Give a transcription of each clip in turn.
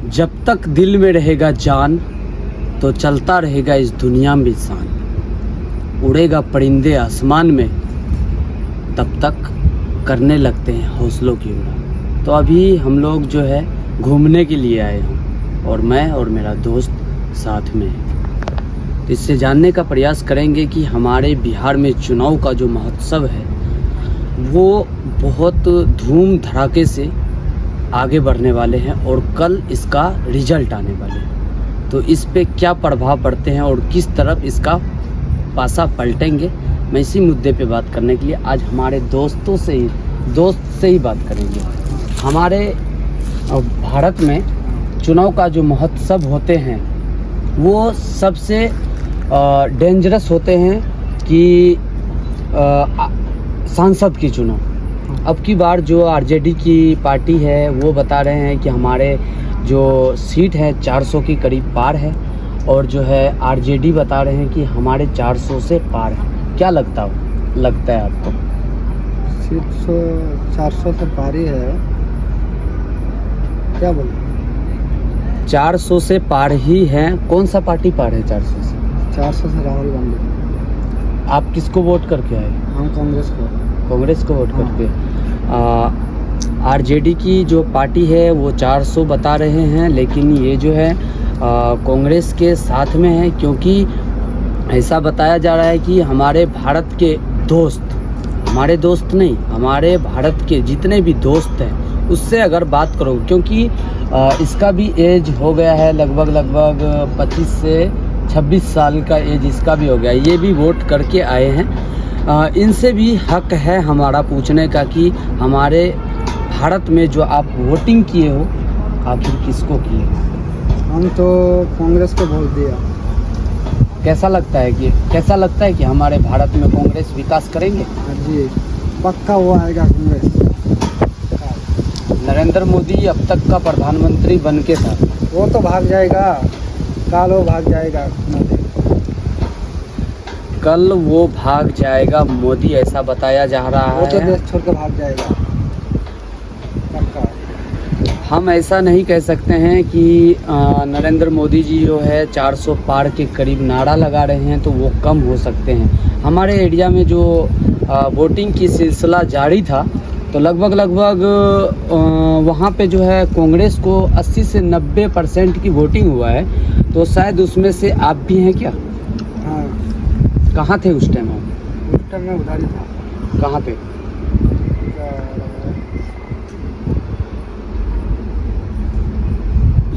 जब तक दिल में रहेगा जान तो चलता रहेगा इस दुनिया में इंसान, उड़ेगा परिंदे आसमान में तब तक करने लगते हैं हौसलों की उड़ान। तो अभी हम लोग जो है घूमने के लिए आए हैं और मैं और मेरा दोस्त साथ में है। तो इससे जानने का प्रयास करेंगे कि हमारे बिहार में चुनाव का जो महोत्सव है वो बहुत धूम धड़ाके से आगे बढ़ने वाले हैं और कल इसका रिजल्ट आने वाले हैं। तो इस पे क्या प्रभाव पड़ते हैं और किस तरफ इसका पासा पलटेंगे, मैं इसी मुद्दे पे बात करने के लिए आज हमारे दोस्त से ही बात करेंगे। हमारे भारत में चुनाव का जो महोत्सव होते हैं वो सबसे डेंजरस होते हैं कि सांसद की चुनाव। अब की बार जो आरजेडी की पार्टी है वो बता रहे हैं कि हमारे जो सीट है 400 की करीब पार है और जो है आरजेडी बता रहे हैं कि हमारे 400 से पार है। क्या लगता है आपको? सीट 400 से पार ही है, क्या बोले? 400 से पार ही है। कौन सा पार्टी पार है 400 से? 400 से राहुल गांधी। आप किसको वोट करके आए? हम कांग्रेस को वोट करके। आरजेडी की जो पार्टी है वो 400 बता रहे हैं, लेकिन ये जो है कांग्रेस के साथ में है, क्योंकि ऐसा बताया जा रहा है कि हमारे भारत के दोस्त, हमारे दोस्त नहीं, हमारे भारत के जितने भी दोस्त हैं उससे अगर बात करो, क्योंकि इसका भी एज हो गया है लगभग 25 से 26 साल का एज इसका भी हो गया, ये भी वोट करके आए हैं। इनसे भी हक है हमारा पूछने का कि हमारे भारत में जो आप वोटिंग किए हो आखिर किसको किए? हम तो कांग्रेस को वोट दिया। कैसा लगता है कि हमारे भारत में कांग्रेस विकास करेंगे? जी पक्का वो आएगा कांग्रेस। नरेंद्र मोदी अब तक का प्रधानमंत्री बन के था, वो तो भाग जाएगा, कल वो भाग जाएगा मोदी। कल वो भाग जाएगा मोदी, ऐसा बताया जा रहा है। वो तो देश छोड़ के भाग जाएगा पक्का। हम ऐसा नहीं कह सकते हैं कि नरेंद्र मोदी जी जो है 400 पार के करीब नारा लगा रहे हैं तो वो कम हो सकते हैं। हमारे एरिया में जो वोटिंग की सिलसिला जारी था तो लगभग वहाँ पे जो है कांग्रेस को 80 से 90% की वोटिंग हुआ है। तो शायद उसमें से आप भी हैं क्या? हाँ। कहाँ थे उस टाइम? उस टाइम में उधर ही था। कहाँ पे?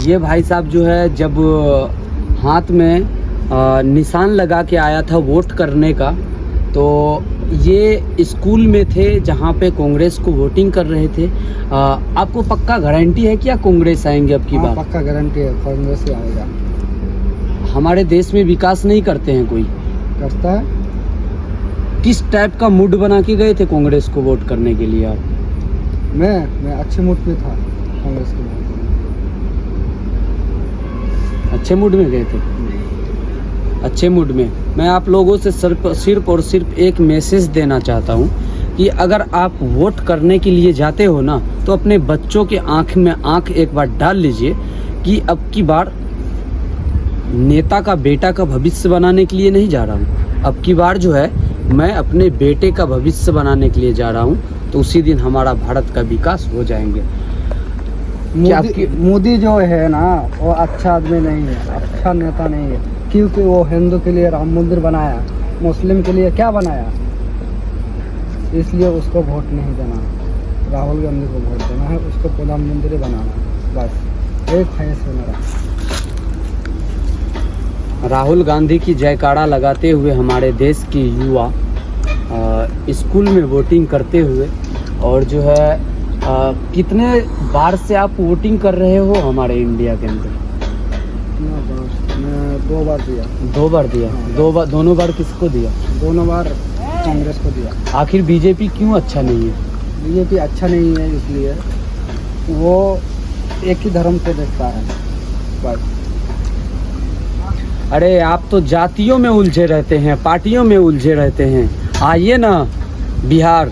ये भाई साहब जो है जब हाथ में निशान लगा के आया था वोट करने का, तो ये स्कूल में थे जहाँ पे कांग्रेस को वोटिंग कर रहे थे। आपको पक्का गारंटी है क्या कांग्रेस आएंगे अब की बार? पक्का गारंटी है, कांग्रेस ही आएगा। हमारे देश में विकास नहीं करते हैं कोई? करता है। किस टाइप का मूड बना के गए थे कांग्रेस को वोट करने के लिए आप? मैं अच्छे मूड में था कांग्रेस के। अच्छे मूड में गए थे? अच्छे मूड में। मैं आप लोगों से सिर्फ और सिर्फ एक मैसेज देना चाहता हूँ कि अगर आप वोट करने के लिए जाते हो ना तो अपने बच्चों के आँख में आँख एक बार डाल लीजिए कि अब की बार नेता का बेटा का भविष्य बनाने के लिए नहीं जा रहा हूँ, अब की बार जो है मैं अपने बेटे का भविष्य बनाने के लिए जा रहा हूँ। तो उसी दिन हमारा भारत का विकास हो जाएंगे। मोदी जो है ना वो अच्छा आदमी नहीं है, अच्छा नेता नहीं है, क्योंकि वो हिंदू के लिए राम मंदिर बनाया, मुस्लिम के लिए क्या बनाया, इसलिए उसको वोट नहीं देना। राहुल गांधी को वोट देना है, उसको प्रधानमंत्री बनाना, बस एक फैसला मेरा। राहुल गांधी की जयकारा लगाते हुए हमारे देश के युवा स्कूल में वोटिंग करते हुए, और जो है कितने बार से आप वोटिंग कर रहे हो हमारे इंडिया के अंदर? मैं 2 बार दिया। 2 बार दिया? हाँ। दोनों बार किसको दिया? दोनों बार कांग्रेस को दिया। आखिर बीजेपी क्यों अच्छा नहीं है? बीजेपी अच्छा नहीं है इसलिए वो एक ही धर्म को देखता है बस। अरे आप तो जातियों में उलझे रहते हैं, पार्टियों में उलझे रहते हैं। आइए ना बिहार,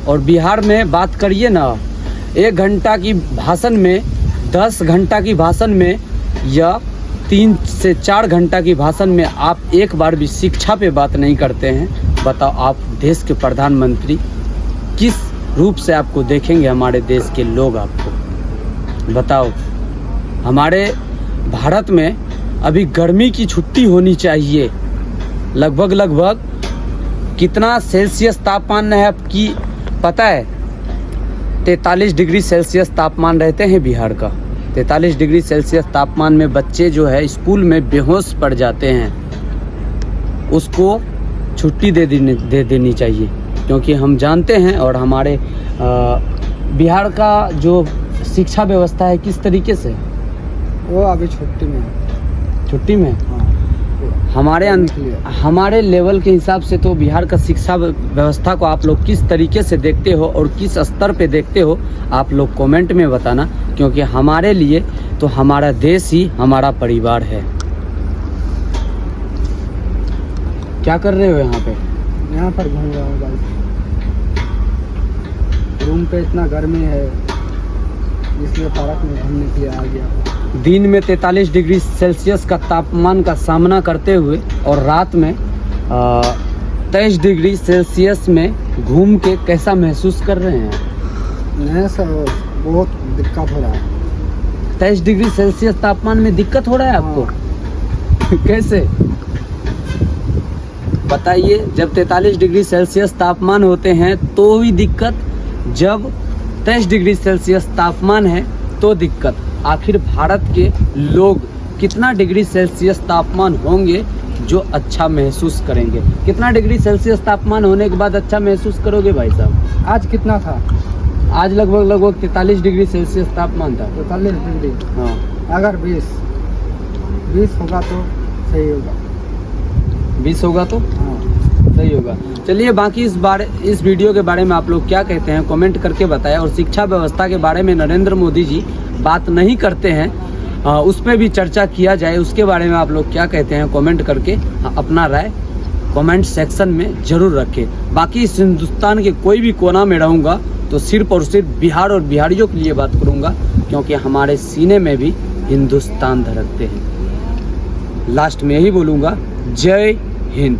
और बिहार में बात करिए ना। 1 घंटा की भाषण में 10 घंटा की भाषण में या 3 से 4 घंटा की भाषण में आप एक बार भी शिक्षा पे बात नहीं करते हैं। बताओ, आप देश के प्रधानमंत्री किस रूप से आपको देखेंगे? हमारे देश के लोग आपको बताओ। हमारे भारत में अभी गर्मी की छुट्टी होनी चाहिए। लगभग कितना सेल्सियस तापमान है आपकी पता है? 43 डिग्री सेल्सियस तापमान रहते हैं बिहार का। 43 डिग्री सेल्सियस तापमान में बच्चे जो है स्कूल में बेहोश पड़ जाते हैं। उसको छुट्टी दे देनी चाहिए, क्योंकि हम जानते हैं और हमारे बिहार का जो शिक्षा व्यवस्था है किस तरीके से, वो अभी छुट्टी में है। छुट्टी में हाँ, हमारे लेवल के हिसाब से तो बिहार का शिक्षा व्यवस्था को आप लोग किस तरीके से देखते हो और किस स्तर पे देखते हो, आप लोग कमेंट में बताना, क्योंकि हमारे लिए तो हमारा देश ही हमारा परिवार है। क्या कर रहे हो यहाँ पे? यहाँ पर घूम रहा हूँ भाई। रूम पे इतना गर्मी है, इसलिए पार्क में घूमने के लिए आ गया। दिन में 43 डिग्री सेल्सियस का तापमान का सामना करते हुए और रात में 23 डिग्री सेल्सियस में घूम के कैसा महसूस कर रहे हैं? नहीं सर, बहुत दिक्कत हो रहा है। 23 डिग्री सेल्सियस तापमान में दिक्कत हो रहा है आपको? कैसे बताइए? जब 43 डिग्री सेल्सियस तापमान होते हैं तो भी दिक्कत, जब 23 डिग्री सेल्सियस तापमान है तो दिक्कत। आखिर भारत के लोग कितना डिग्री सेल्सियस तापमान होंगे जो अच्छा महसूस करेंगे? कितना डिग्री सेल्सियस तापमान होने के बाद अच्छा महसूस करोगे भाई साहब? आज कितना था? आज लगभग 43 डिग्री सेल्सियस तापमान था। 43 डिग्री। हाँ, अगर 20 होगा तो सही होगा। 20 होगा तो हाँ सही होगा। चलिए, बाकी इस वीडियो के बारे में आप लोग क्या कहते हैं कमेंट करके बताएं। और शिक्षा व्यवस्था के बारे में नरेंद्र मोदी जी बात नहीं करते हैं, उस पर भी चर्चा किया जाए, उसके बारे में आप लोग क्या कहते हैं कमेंट करके अपना राय कमेंट सेक्शन में ज़रूर रखें। बाकी इस हिंदुस्तान के कोई भी कोना में रहूँगा तो सिर्फ और सिर्फ बिहार और बिहारियों के लिए बात करूँगा, क्योंकि हमारे सीने में भी हिंदुस्तान धड़कते हैं। लास्ट में यही बोलूँगा, जय हिंद।